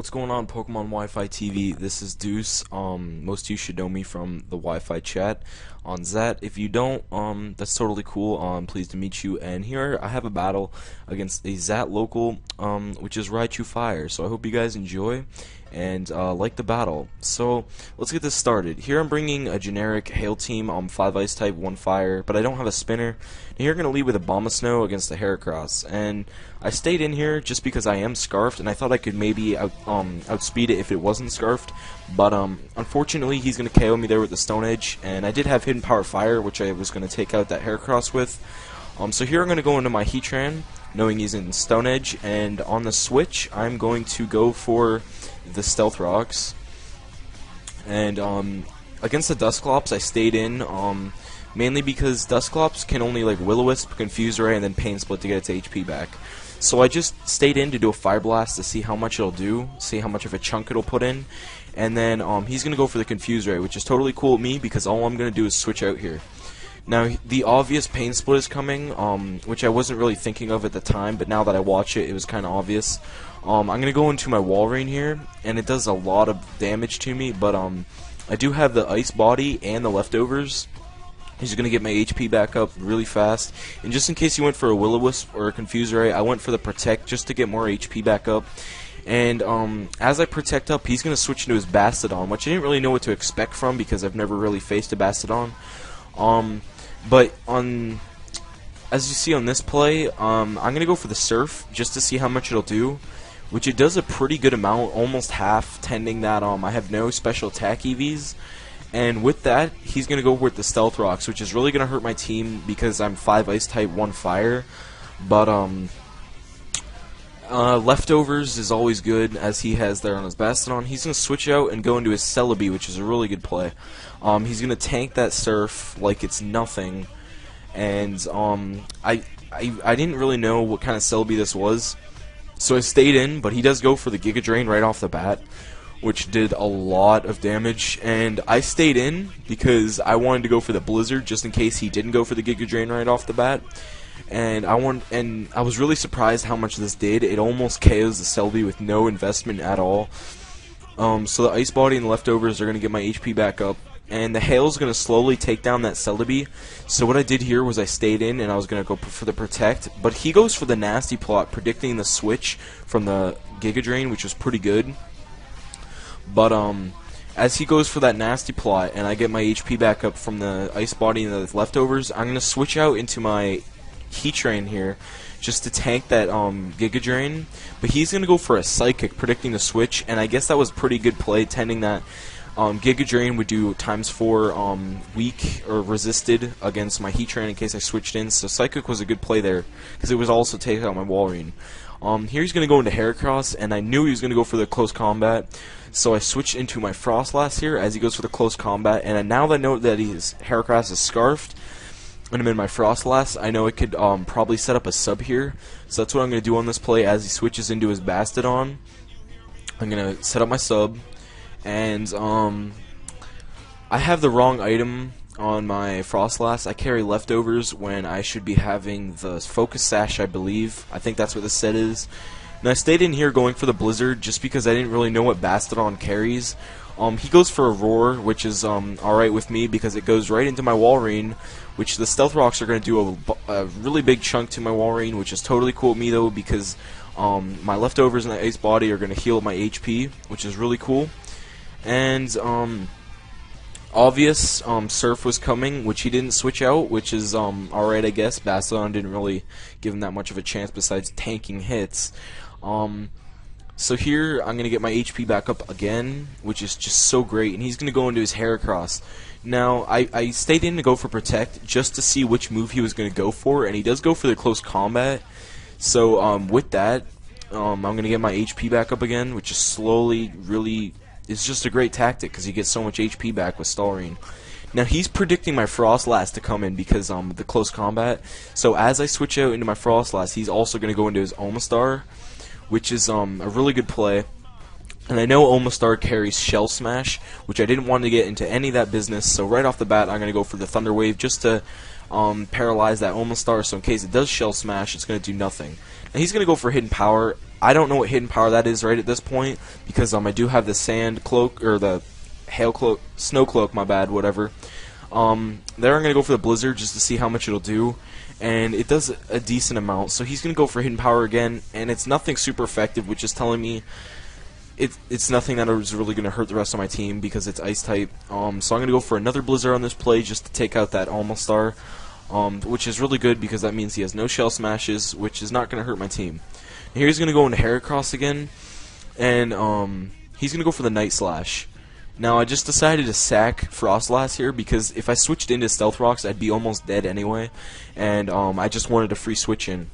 What's going on, PokemonWifi TV? This is Duece. Most of you should know me from the Wi-Fi chat on Zat. If you don't, that's totally cool. Pleased to meet you. And here I have a battle against a Zat local, which is RaichuFire. So I hope you guys enjoy and like the battle. So let's get this started. Here I'm bringing a generic Hail Team, 5 Ice type, 1 Fire, but I don't have a spinner. And here I'm going to lead with a Bombasnow against the Heracross. And I stayed in here just because I am Scarfed, and I thought I could maybe outspeed it if it wasn't Scarfed. But unfortunately, he's going to KO me there with the Stone Edge, and I did have Hidden Power Fire, which I was going to take out that Heracross with. So here I'm going to go into my Heatran, knowing he's in Stone Edge, and on the switch, I'm going to go for the Stealth Rocks. And against the Dusclops, I stayed in, mainly because Dusclops can only like Will-O-Wisp, Confuse Ray, and then Pain Split to get its HP back. So I just stayed in to do a Fire Blast to see how much it'll do, see how much of a chunk it'll put in, and then he's going to go for the Confuse Ray, which is totally cool with me because all I'm going to do is switch out here. Now, the obvious Pain Split is coming, which I wasn't really thinking of at the time, but now that I watch it, it was kind of obvious. I'm going to go into my Walrein here, and it does a lot of damage to me, but I do have the Ice Body and the Leftovers. He's going to get my HP back up really fast. And just in case he went for a Will-O-Wisp or a Confuse Ray, I went for the Protect just to get more HP back up. And as I Protect up, he's going to switch into his Bastodon, which I didn't really know what to expect from because I've never really faced a Bastodon. But as you see on this play, I'm going to go for the Surf just to see how much it'll do, which it does a pretty good amount, almost half, tending that I have no special attack EVs. And with that, he's going to go with the Stealth Rocks, which is really going to hurt my team because I'm 5 Ice type, 1 Fire. But Leftovers is always good, as he has there on his Bastodon. He's going to switch out and go into his Celebi, which is a really good play. He's going to tank that Surf like it's nothing. And I didn't really know what kind of Celebi this was, so I stayed in, but he does go for the Giga Drain right off the bat, which did a lot of damage, and I stayed in because I wanted to go for the Blizzard just in case he didn't go for the Giga Drain right off the bat. And I was really surprised how much this did. It almost KOs the Celebi with no investment at all. So the Ice Body and the Leftovers are going to get my HP back up, and the Hail's going to slowly take down that Celebi. So what I did here was I stayed in, and I was going to go for the Protect, but he goes for the Nasty Plot, predicting the switch from the Giga Drain, which was pretty good. But as he goes for that Nasty Plot and I get my HP back up from the Ice Body and the Leftovers, I'm going to switch out into my Heatran here just to tank that Giga Drain. But he's going to go for a Psychic, predicting the switch, and I guess that was a pretty good play, tending that Giga Drain would do ×4 weak or resisted against my Heatran in case I switched in. So Psychic was a good play there because it was also taking out my Walrein. Here he's going to go into Heracross, and I knew he was going to go for the Close Combat, so I switched into my Frostlass here as he goes for the Close Combat, and now that I know that Heracross is Scarfed, and I'm in my Frostlass, I know I could probably set up a sub here, so that's what I'm going to do on this play as he switches into his Bastodon. I'm going to set up my sub, and I have the wrong item on my Frostlass. I carry Leftovers when I should be having the Focus Sash, I believe. I think that's what the set is. And I stayed in here going for the Blizzard just because I didn't really know what Bastodon carries. He goes for a Roar, which is alright with me because it goes right into my Walrein, which the Stealth Rocks are going to do a really big chunk to my Walrein, which is totally cool with me though because my Leftovers and the Ice Body are going to heal my HP, which is really cool. And obvious Surf was coming, which he didn't switch out, which is alright, I guess. Bastodon didn't really give him that much of a chance besides tanking hits. So here I'm going to get my HP back up again, which is just so great, and he's going to go into his Heracross. Now, I stayed in to go for Protect just to see which move he was going to go for, and he does go for the Close Combat. So with that, I'm going to get my HP back up again, which is slowly really... It's just a great tactic because he gets so much HP back with Stalrine. Now he's predicting my Frostlass to come in because the Close Combat. So as I switch out into my Frostlass, he's also going to go into his Omastar, which is a really good play. And I know Omastar carries Shell Smash, which I didn't want to get into any of that business. So right off the bat, I'm going to go for the Thunder Wave just to paralyze that Almost Star, so in case it does Shell Smash, it's going to do nothing. Now he's going to go for Hidden Power. I don't know what Hidden Power that is right at this point, because I do have the Sand Cloak, or the Hail Cloak, Snow Cloak, my bad, whatever. There I'm going to go for the Blizzard just to see how much it'll do, and it does a decent amount, so he's going to go for Hidden Power again, and it's nothing super effective, which is telling me it's nothing that is really going to hurt the rest of my team because it's Ice type. So I'm going to go for another Blizzard on this play just to take out that Almost Star, which is really good because that means he has no Shell Smashes, which is not going to hurt my team. Here he's going to go into Heracross again, and he's going to go for the Night Slash. Now I just decided to sack Frostlass here because if I switched into Stealth Rocks, I'd be almost dead anyway, and I just wanted a free switch in.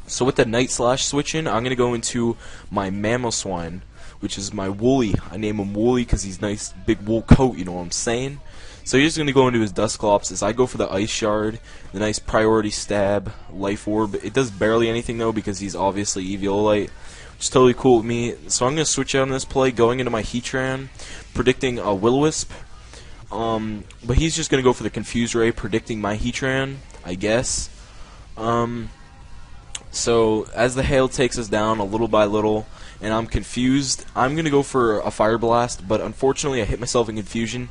So with the Night Slash switch in, I'm going to go into my Mamoswine, which is my Woolly. I name him Woolly because he's nice big wool coat, you know what I'm saying? So he's going to go into his Dusclops as I go for the Ice Shard, the nice Priority Stab, Life Orb. It does barely anything though because he's obviously Eviolite, which is totally cool with me. So I'm going to switch out on this play, going into my Heatran, predicting a Will-O-Wisp. But he's just going to go for the Confuse Ray, predicting my Heatran, I guess. So as the Hail takes us down a little by little, and I'm confused, I'm going to go for a Fire Blast, but unfortunately I hit myself in confusion.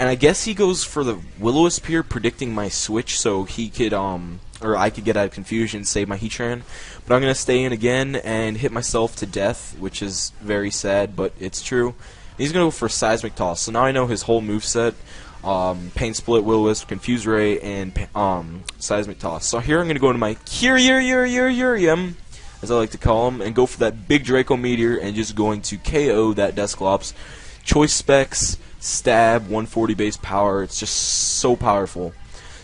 And I guess he goes for the Will-O-Wisp here, predicting my switch, so he could, or I could get out of confusion and save my Heatran. But I'm going to stay in again and hit myself to death, which is very sad, but it's true. He's going to go for Seismic Toss, so now I know his whole moveset. Pain Split, Will-O-Wisp, Confuse Ray, and Seismic Toss. So here I'm going to go into my Kyurem, as I like to call him, and go for that big Draco Meteor and just going to KO that Dusclops. Choice Specs, Stab, 140 base power, it's just so powerful.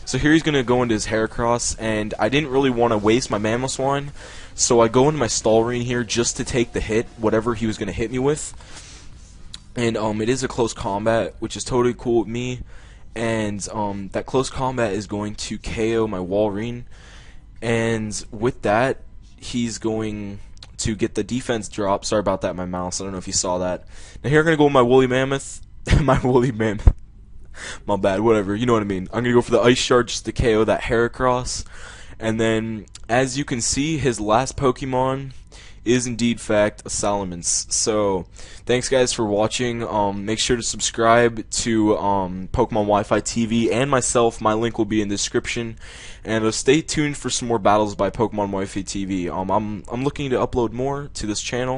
So here he's going to go into his Heracross, and I didn't really want to waste my Mamoswine, so I go into my Stallreen here just to take the hit, whatever he was going to hit me with. And it is a close combat, which is totally cool with me, and that close combat is going to KO my Walrein, and with that, he's going to get the defense drop. Sorry about that, my mouse. I don't know if you saw that. Now here I'm going to go with my Woolly Mammoth. My Woolly Mammoth. My bad, whatever. You know what I mean. I'm going to go for the Ice Shard just to KO that Heracross. And then, as you can see, his last Pokemon is indeed fact a Salamence. So, thanks guys for watching. Make sure to subscribe to PokemonWifiTv and myself. My link will be in the description. And stay tuned for some more battles by PokemonWifiTv. I'm looking to upload more to this channel.